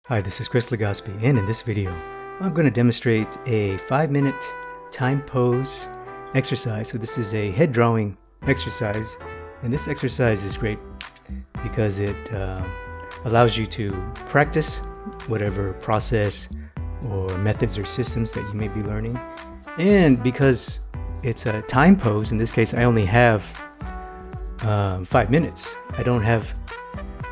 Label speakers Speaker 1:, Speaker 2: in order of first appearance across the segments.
Speaker 1: Hi, this is Chris Legaspi, and in this video, I'm going to demonstrate a 5-minute time pose exercise. So this is a head drawing exercise, and this exercise is great because it allows you to practice whatever process or methods or systems that you may be learning. And because it's a time pose, in this case, I only have 5 minutes. I don't have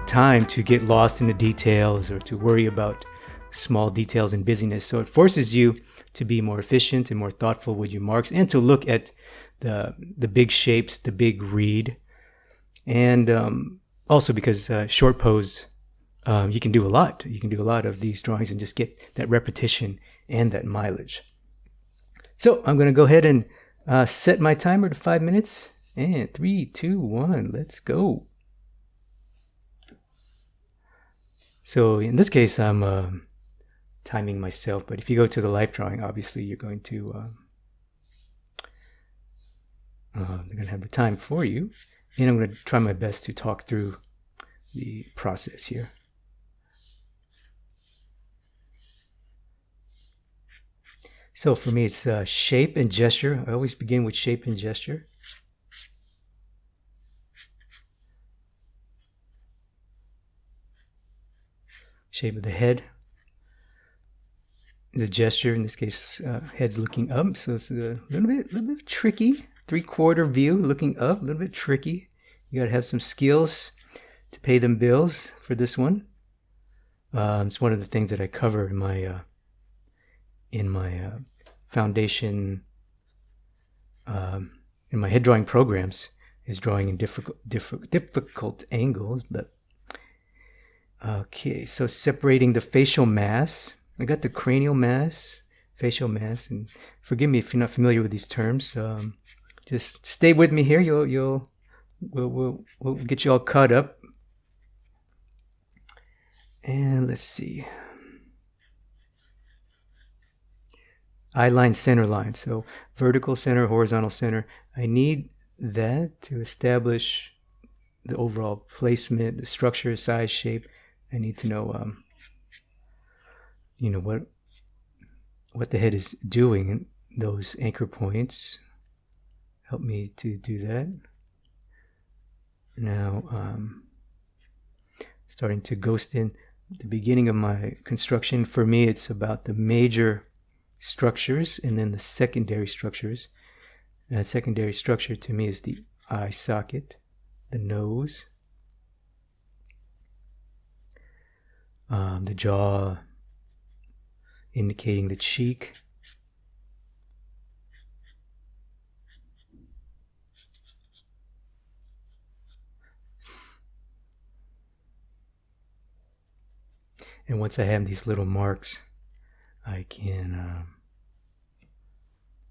Speaker 1: time to get lost in the details or to worry about small details and busyness. So it forces you to be more efficient and more thoughtful with your marks and to look at the big shapes, the big read. And also because short pose, you can do a lot. You can do a lot of these drawings and just get that repetition and that mileage. So I'm going to go ahead and set my timer to 5 minutes. And 3, 2, 1, let's go. So in this case, I'm timing myself, but if you go to the life drawing, obviously you're going to they're going to have the time for you, and I'm going to try my best to talk through the process here. So for me, it's shape and gesture. I always begin with shape and gesture. Shape of the head, the gesture, in this case, head's looking up, so it's a little bit tricky. 3/4 view, looking up, a little bit tricky. You gotta have some skills to pay them bills for this one. It's one of the things that I cover in my foundation, in my head drawing programs, is drawing in difficult angles, but okay, so separating the facial mass. I got the cranial mass, facial mass, and forgive me if you're not familiar with these terms. Just stay with me here. We'll get you all caught up. And let's see. Eye line, center line. So vertical center, horizontal center. I need that to establish the overall placement, the structure, size, shape. I need to know, what the head is doing, and those anchor points help me to do that. Now, starting to ghost in the beginning of my construction. For me, it's about the major structures and then the secondary structures. The secondary structure to me is the eye socket, the nose, the jaw, indicating the cheek, and once I have these little marks, I can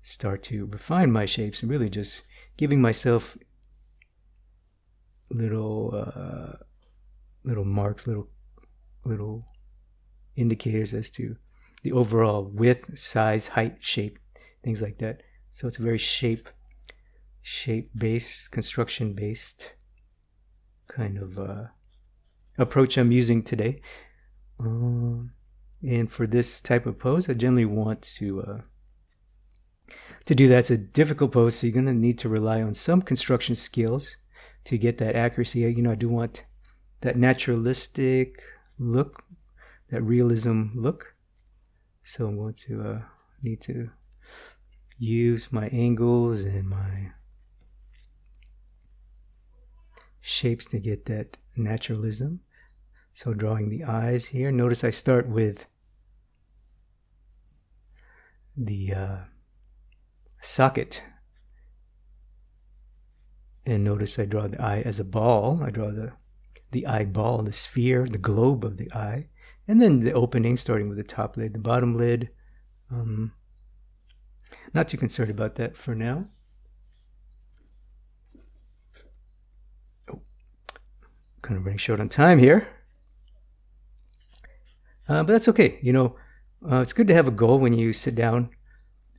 Speaker 1: start to refine my shapes and really just giving myself little marks, little indicators as to the overall width, size, height, shape, things like that. So it's a very shape-based, construction-based kind of approach I'm using today. And for this type of pose, I generally want to do that. It's a difficult pose, so you're going to need to rely on some construction skills to get that accuracy. I do want that naturalistic look, that realism look. So I'm going to need to use my angles and my shapes to get that naturalism. So drawing the eyes here. Notice I start with the socket. And notice I draw the eye as a ball. I draw the eyeball, the sphere, the globe of the eye. And then the opening, starting with the top lid, the bottom lid. Not too concerned about that for now. Oh, kind of running short on time here. But that's okay. It's good to have a goal when you sit down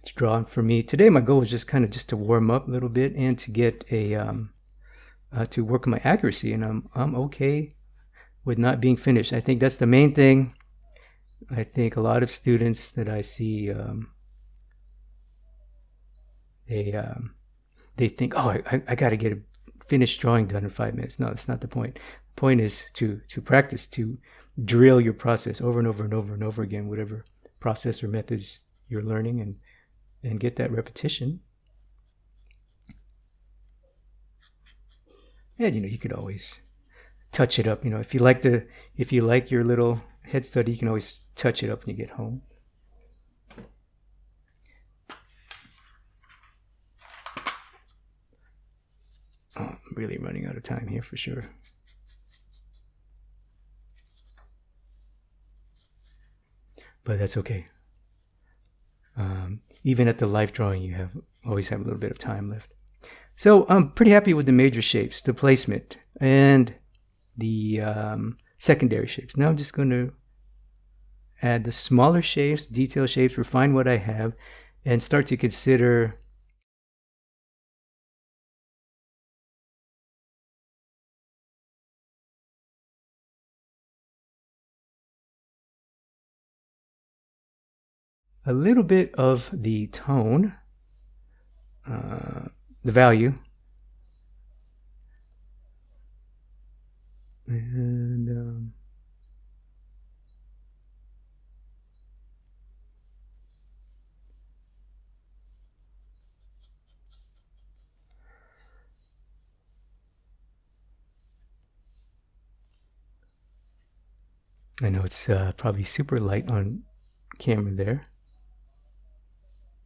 Speaker 1: to draw. For me, today my goal was just to warm up a little bit and to get to work on my accuracy. And I'm okay with not being finished. I think that's the main thing I think a lot of students that I see, they think, oh, I got to get a finished drawing done in 5 minutes. No, that's not the point. The point is to practice, to drill your process over and over and over and over again, whatever process or methods you're learning, and get that repetition. And you could always touch it up. If you like your little head study, you can always touch it up when you get home. Oh, I'm really running out of time here for sure. But that's okay. Even at the life drawing, you always have a little bit of time left. So I'm pretty happy with the major shapes, the placement, and the secondary shapes. Now I'm just going to add the smaller shapes, detail shapes, refine what I have, and start to consider a little bit of the tone, the value, and I know it's probably super light on camera there.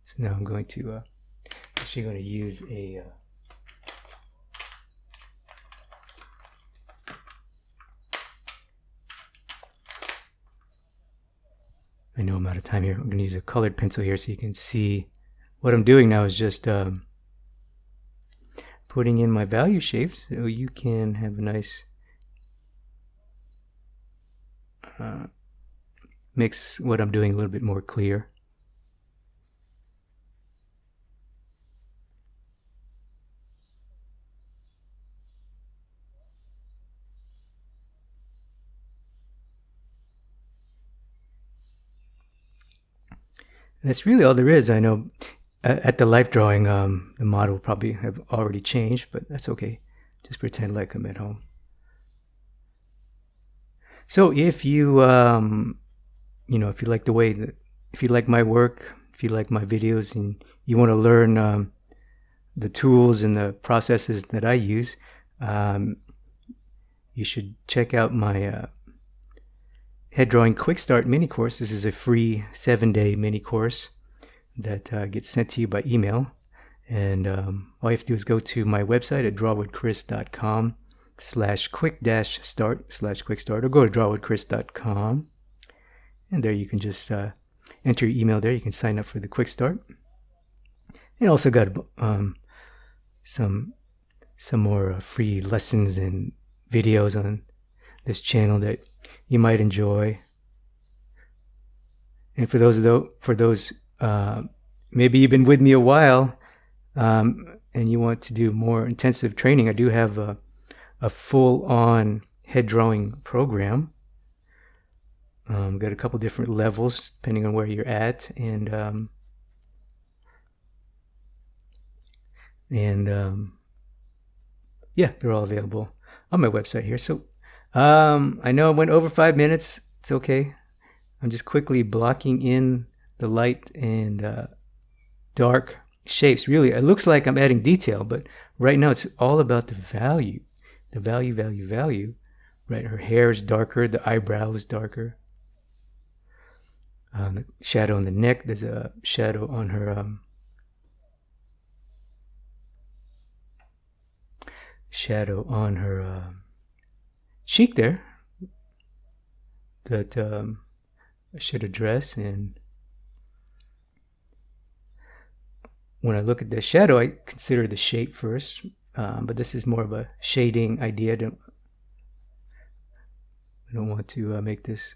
Speaker 1: So now I'm going to actually going to use a I know I'm out of time here. I'm going to use a colored pencil here so you can see what I'm doing now is just putting in my value shapes so you can have a nice makes what I'm doing a little bit more clear. That's really all there is. I know at the life drawing, the model will probably have already changed, but that's okay. Just pretend like I'm at home. So if you, if you like the way that, if you like my work, if you like my videos, and you want to learn the tools and the processes that I use, you should check out my Head Drawing Quick Start mini course. This is a free 7-day mini course that gets sent to you by email. And all you have to do is go to my website at drawwithchris.com/quick-start/quick-start, or go to drawwithchris.com. And there you can just enter your email there. You can sign up for the Quick Start. And also got some more free lessons and videos on this channel that you might enjoy. And for those maybe you've been with me a while and you want to do more intensive training, I do have a full-on head drawing program. Got a couple different levels depending on where you're at, and yeah, they're all available on my website here. So I know I went over 5 minutes. It's okay. I'm just quickly blocking in the light and dark shapes. Really, it looks like I'm adding detail, but right now it's all about the value. The value. Right, her hair is darker. The eyebrow is darker. The shadow on the neck. There's a shadow on her cheek there that I should address. And when I look at the shadow, I consider the shape first, but this is more of a shading idea. I don't want to make this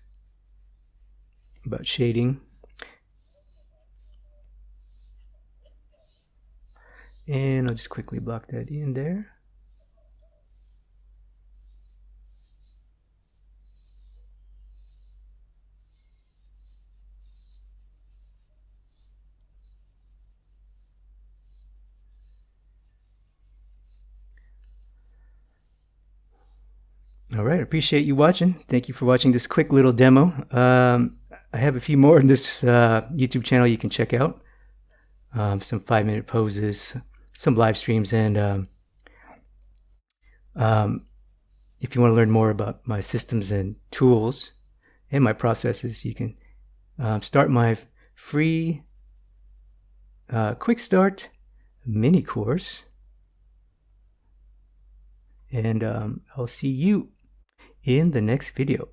Speaker 1: about shading. And I'll just quickly block that in there. All right, appreciate you watching. Thank you for watching this quick little demo. I have a few more in this YouTube channel you can check out. Some 5-minute poses, some live streams, and if you want to learn more about my systems and tools and my processes, you can start my free quick start mini course. And I'll see you in the next video.